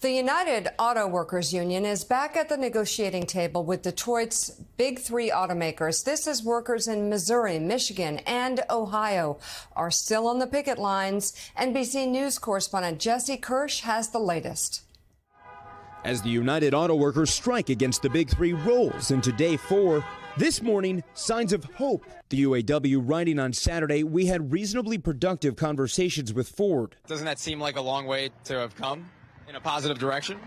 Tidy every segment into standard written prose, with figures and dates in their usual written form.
The United Auto Workers Union is back at the negotiating table with Detroit's big three automakers. This as workers in Missouri, Michigan, and Ohio are still on the picket lines. NBC News correspondent Jesse Kirsch has the latest. As the United Auto Workers strike against the big three rolls into day 4, this morning, signs of hope. The UAW writing on Saturday, we had reasonably productive conversations with Ford. Doesn't that seem like a long way to have come in a positive direction?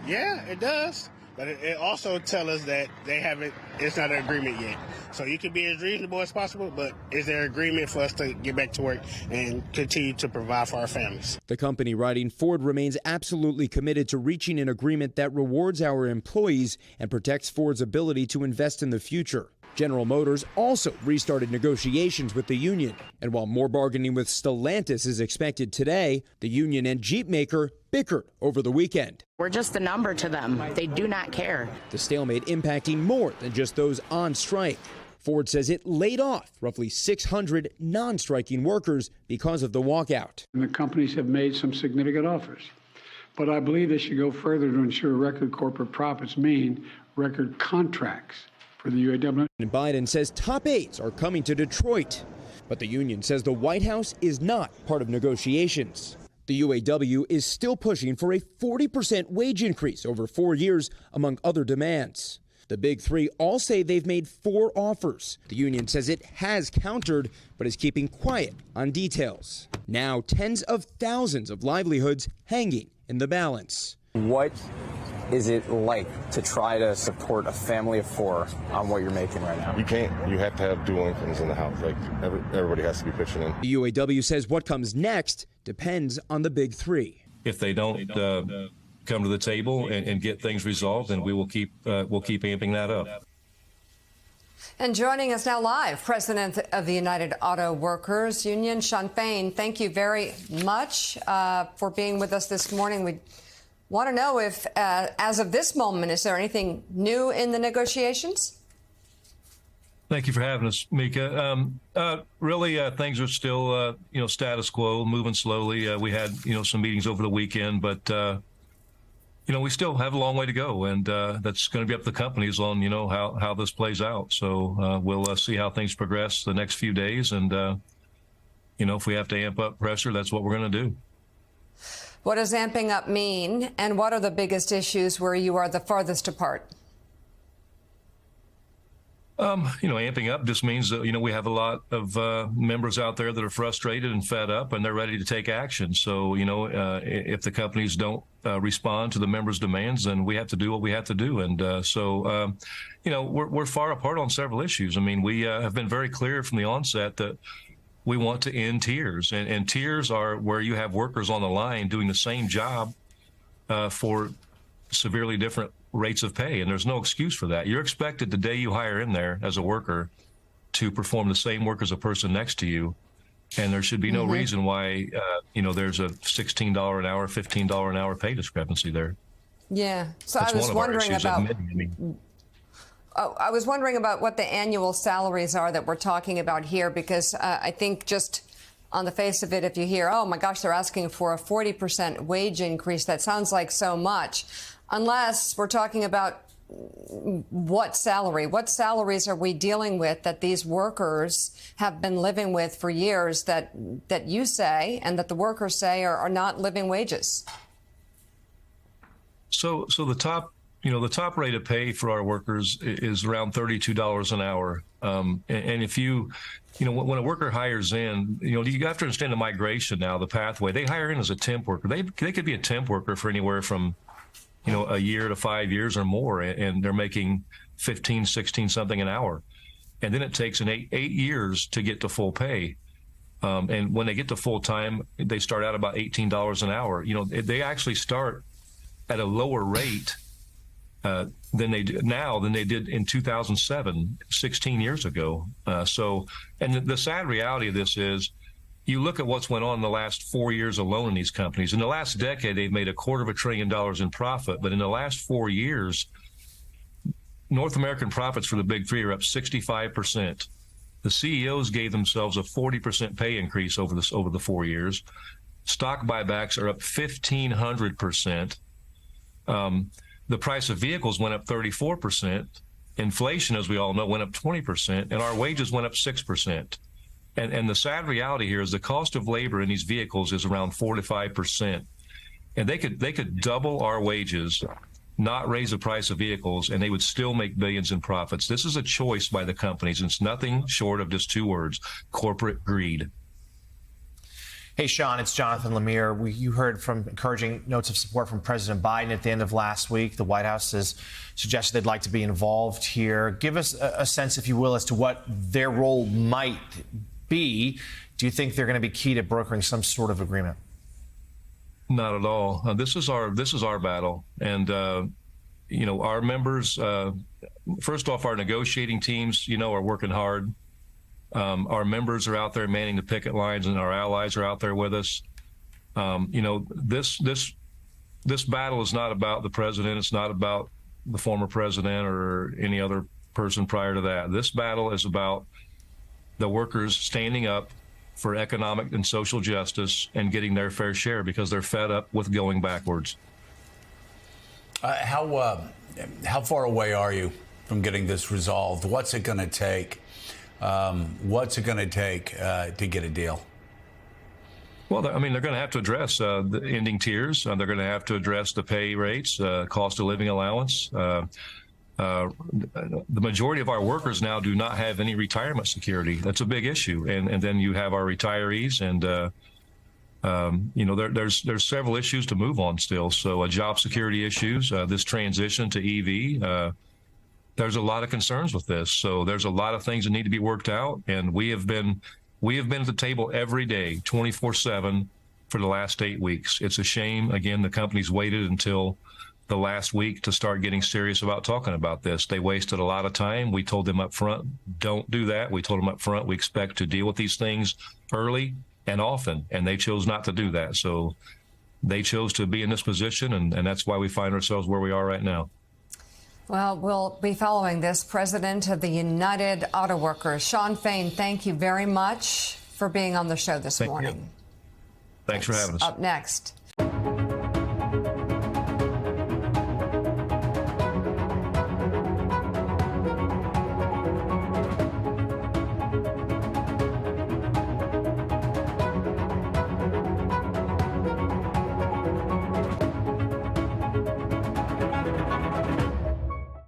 Yeah, it does. But it also tells us that it's not an agreement yet. So you can be as reasonable as possible, but is there agreement for us to get back to work and continue to provide for our families? The company writing, Ford remains absolutely committed to reaching an agreement that rewards our employees and protects Ford's ability to invest in the future. General Motors also restarted negotiations with the union. And while more bargaining with Stellantis is expected today, the union and Jeep maker bickered over the weekend. We're just a number to them. They do not care. The stalemate impacting more than just those on strike. Ford says it laid off roughly 600 non-striking workers because of the walkout. And the companies have made some significant offers. But I believe they should go further to ensure record corporate profits mean record contracts for the UAW. And Biden says top aides are coming to Detroit. But the union says the White House is not part of negotiations. The UAW is still pushing for a 40% wage increase over 4 years, among other demands. The big three all say they've made 4 offers. The union says it has countered, but is keeping quiet on details. Now, tens of thousands of livelihoods hanging in the balance. What is it like to try to support a family of 4 on what you're making right now? You can't. You have to have dual incomes in the house. Like everybody has to be pitching in. The UAW says what comes next depends on the big three. If they don't come to the table and get things resolved, then we'll keep amping that up. And joining us now live, President of the United Auto Workers Union, Shawn Fain. Thank you very much for being with us this morning. We want to know if, as of this moment, is there anything new in the negotiations? Thank you for having us, Mika. Really, things are still, status quo, moving slowly. We had, some meetings over the weekend, but, we still have a long way to go, and that's going to be up to the companies on, how this plays out. So we'll see how things progress the next few days, and, if we have to amp up pressure, that's what we're going to do. What does amping up mean, and what are the biggest issues where you are the farthest apart? Amping up just means that, we have a lot of members out there that are frustrated and fed up, and they're ready to take action. So, if the companies don't respond to the members' demands, then we have to do what we have to do. And we're far apart on several issues. I mean, we have been very clear from the onset that we want to end tiers, and tiers are where you have workers on the line doing the same job for severely different rates of pay, and there's no excuse for that. You're expected the day you hire in there as a worker to perform the same work as a person next to you, and there should be no reason why there's a $16 an hour, $15 an hour pay discrepancy there. Yeah, so I was wondering about. I was wondering about what the annual salaries are that we're talking about here, because I think just on the face of it, if you hear, oh my gosh, they're asking for a 40% wage increase, that sounds like so much. Unless we're talking about what salaries are we dealing with that these workers have been living with for years that you say and that the workers say are not living wages? So the top rate of pay for our workers is around $32 an hour. And if when a worker hires in, you have to understand the migration now, the pathway. They hire in as a temp worker. They could be a temp worker for anywhere from, a year to 5 years or more, and they're making 15, 16 something an hour. And then it takes an eight years to get to full pay. And when they get to full time, they start out about $18 an hour. They actually start at a lower rate than they do now than they did in 2007, 16 years ago. And the sad reality of this is, you look at what's went on in the last 4 years alone in these companies. In the last decade, they've made $250 billion in profit, but in the last 4 years, North American profits for the big three are up 65%. The CEOs gave themselves a 40% pay increase over the 4 years. Stock buybacks are up 1,500%. The price of vehicles went up 34%. Inflation, as we all know, went up 20%, and our wages went up 6%. And the sad reality here is the cost of labor in these vehicles is around 4 to 5%. And they could double our wages, not raise the price of vehicles, and they would still make billions in profits. This is a choice by the companies, and it's nothing short of just 2 words: corporate greed. Hey, Sean, it's Jonathan Lemire. You heard from encouraging notes of support from President Biden at the end of last week. The White House has suggested they'd like to be involved here. Give us a sense, if you will, as to what their role might be. Do you think they're going to be key to brokering some sort of agreement? Not at all. This is our battle, and our members. First off, our negotiating teams, are working hard. Our members are out there manning the picket lines, and our allies are out there with us. This battle is not about the president. It's not about the former president or any other person prior to that. This battle is about the workers standing up for economic and social justice and getting their fair share, because they're fed up with going backwards. How far away are you from getting this resolved? What's it going to take? What's it going to take to get a deal? Well, they're going to have to address the ending tiers. They're going to have to address the pay rates, cost of living allowance. The majority of our workers now do not have any retirement security. That's a big issue. And then you have our retirees, and there's several issues to move on still. So job security issues, this transition to EV. There's a lot of concerns with this. So there's a lot of things that need to be worked out. And we have been at the table every day, 24/7 for the last 8 weeks. It's a shame. Again, the company's waited until the last week to start getting serious about talking about this. They wasted a lot of time. We told them up front, don't do that. We told them up front, we expect to deal with these things early and often, and they chose not to do that. So they chose to be in this position, and that's why we find ourselves where we are right now. Well, we'll be following this. President of the United Auto Workers, Shawn Fain, thank you very much for being on the show this morning. Thanks for having us. Up next.